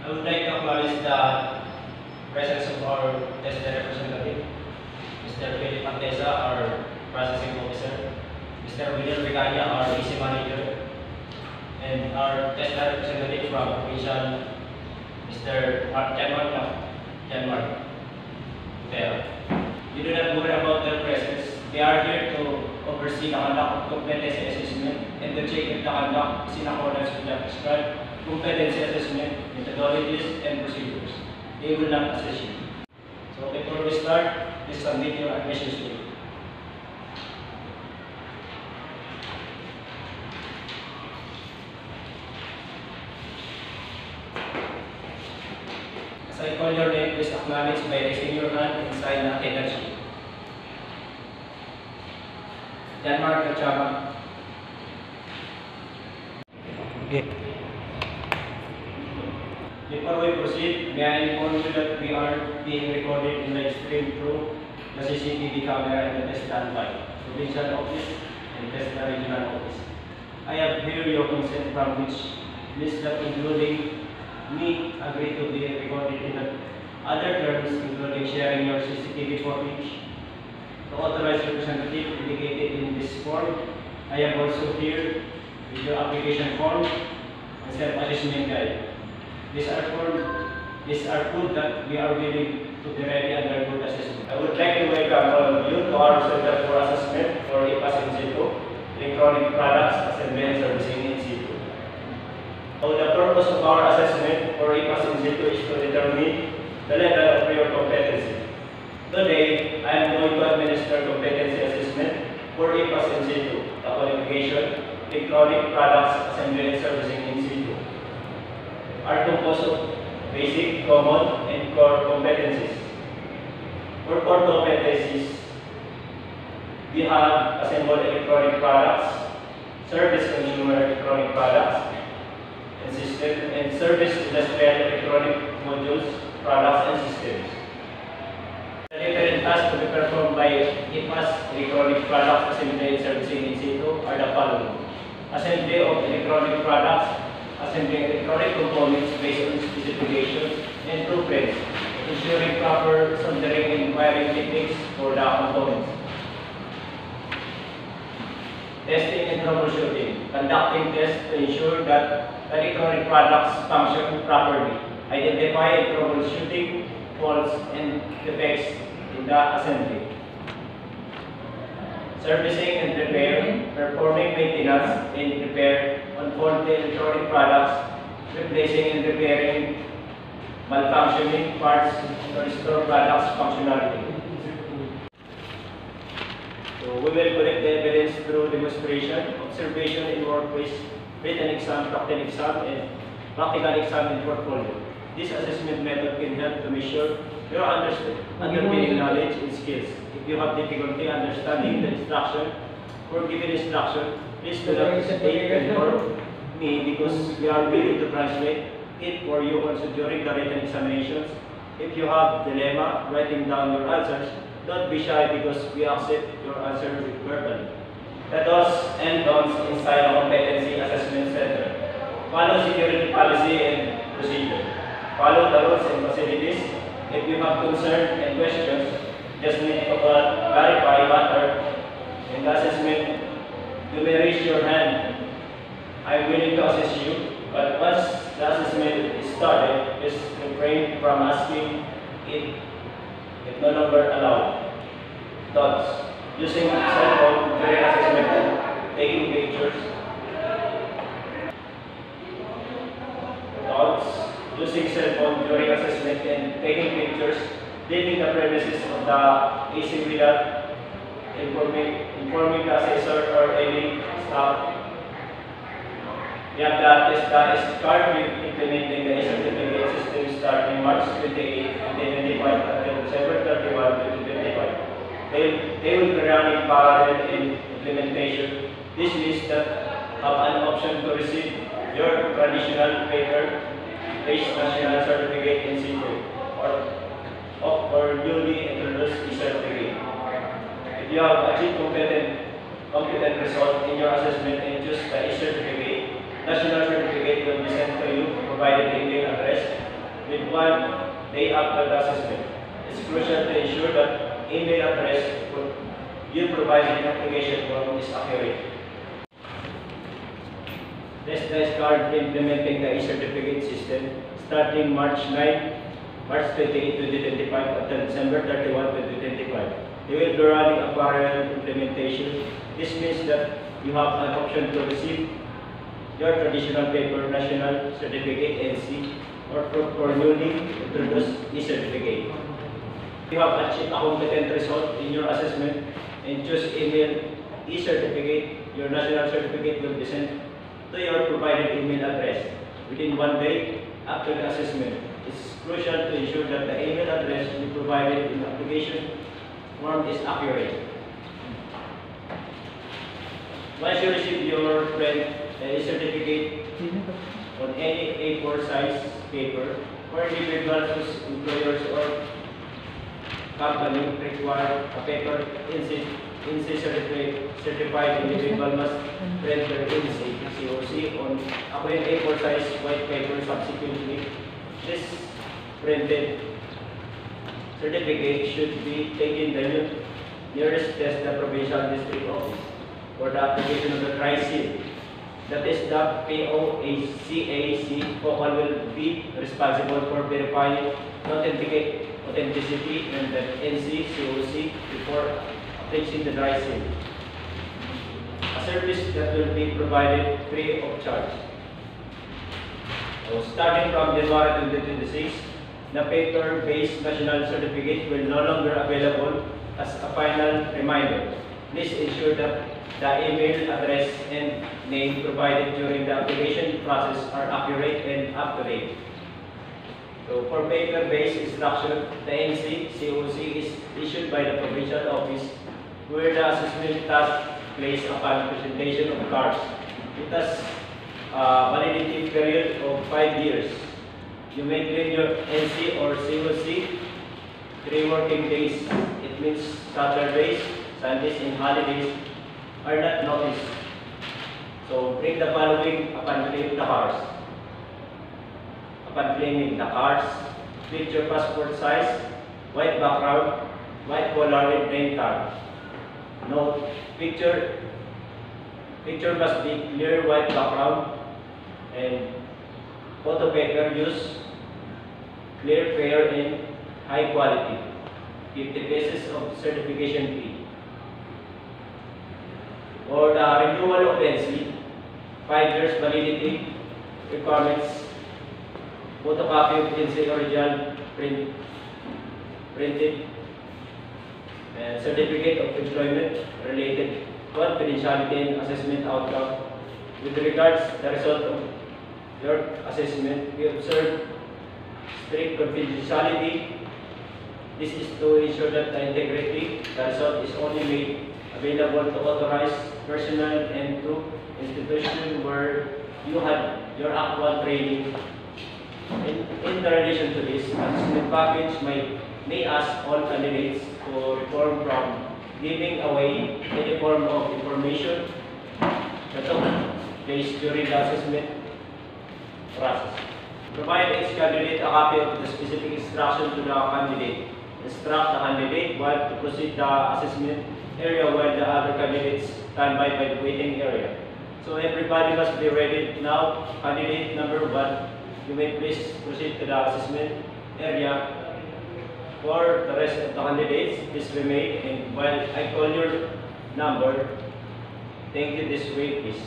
I would like to acknowledge the presence of our tested representative, Mr. Philip Antesa, our processing officer, Mr. William Ricaña, our EC manager, and our tested representative from provincial, Mr. Janmar. There. You do not worry about their presence. They are here to oversee the conduct of competency assessment and to check if the conduct is in accordance with the prescribed competency assessment methodologies and procedures. They will not assess you. So before we start, please submit your admission slip. As I call your name, please acknowledge by raising your hand and sign the attendance sheet. Janmar Kachama. Okay. Before we proceed, may I inform you that we are being recorded and live streamed through the CCTV camera and the test standby, provincial office and test regional office. I have here your consent from which lists that including me agree to be recorded in the other terms, including sharing your CCTV footage. The authorized representative indicated in this form. I am also here with your application form and self-assessment guide. These are proof that we are willing to be ready under good assessment. I would like to welcome all of you to our Center for Assessment for IPAS in situ, Electronic Products Assembly and Servicing in situ. So the purpose of our assessment for IPAS in situ is to determine the level of your competency. Today, I am going to administer competency assessment for IPAS in situ, the qualification, Electronic Products Assembly and Servicing in situ are composed of basic, common, and core competencies. For core competencies, we have assembled electronic products, service consumer electronic products, and system, and service industrial electronic modules, products, and systems. The different tasks to be performed by IPAS electronic products assembly and servicing in situ are the following: assembly of electronic products, assembling electronic components based on specifications and blueprints, ensuring proper soldering and wiring techniques for the components. Testing and troubleshooting, conducting tests to ensure that electronic products function properly, identify and troubleshooting faults and defects in the assembly. Servicing and repair, performing maintenance and repair on faulty electronic products, replacing and repairing malfunctioning parts to restore products functionality. So we will collect the evidence through demonstration, observation in workplace, written exam, practical exam, and practical exam in portfolio. This assessment method can help to measure your understanding knowledge and skills. If you have difficulty understanding the instruction or given instruction, please do not hesitate and inform me because we are willing to translate it for you also during the written examinations. If you have dilemma writing down your answers, don't be shy because we accept your answer verbally. The do's and don'ts inside a competency assessment center. Follow security policy and procedure. Follow the rules and facilities. If you have concerns and questions, just need to clarify matter in the assessment. You may raise your hand. I'm willing to assist you, but once the assessment is started, please refrain from asking it if no longer allowed. Thoughts. Using cell phone during assessment, taking pictures. Thoughts. Using cell phone during assessment and taking pictures, leaving the premises of the AC without informing the assessor or any staff. We have the test card with implementing the certificate system starting March 28, 2025 until December 31, 2025. They will be running parallel in implementation. This means that have an option to receive your traditional paper-based national certificate in situ or newly introduced e-certificate. If you have achieved competent result in your assessment and choose the e-certificate, national certificate will be sent to you provided the email address with 1 day after the assessment. It's crucial to ensure that email address you provide in the application form is accurate. TESDA is currently implementing the e-certificate system starting March 28, 2025 until December 31, 2025. They will be running a parallel implementation. This means that you have an option to receive your traditional paper national certificate NC or for newly introduced e-certificate. If you have achieved a competent result in your assessment and choose email e-certificate, your national certificate will be sent to your provided email address within 1 day after the assessment. It's crucial to ensure that the email address you provided in the application form is accurate. Once you receive your certificate on any A4 size paper, for individuals whose employers or company require a paper NC certified individual must print their NC COC on a plain A4 size white paper. Subsequently, this printed certificate should be taken to the nearest TESDA provincial district office for the application of the tri-seal. That is the POACAC focal will be responsible for verifying authenticity and the NC COC before affixing the dry seal. A service that will be provided free of charge. So starting from January 2026, the paper-based national certificate will no longer available as a final reminder. Please ensure that the email address and name provided during the application process are accurate and up-to-date. So for paper-based instruction, the NC COC is issued by the provincial office where the assessment task placed upon presentation of cards. It has a validity period of 5 years. You may claim your NC or COC 3 working days. It means Saturdays, Sundays, and holidays are not noticed. So bring the following upon claiming the cards. Upon claiming the cards, picture passport size, white background, white collar and plain card. Note, picture must be clear white background and photo paper use clear, fair, and high quality. 50 pesos of certification fee. For the renewal of NC, 5 years validity requirements, photocopy of NC original printed, and certificate of employment related confidentiality and assessment outcome. With regards to the result of your assessment, we observe strict confidentiality. This is to ensure that the integrity, the result is only made available to authorized personnel and to institutions where you had your actual training. In relation to this, assessment package may ask all candidates to refrain from giving away any form of information that took place during the assessment process. Provide each candidate a copy of the specific instruction to the candidate. Instruct the candidate while to proceed the assessment area while the other candidates stand by the waiting area. So everybody must be ready now. Candidate number 1, you may please proceed to the assessment area. For the rest of the candidates, please remain, and while I call your number, thank you this way, please.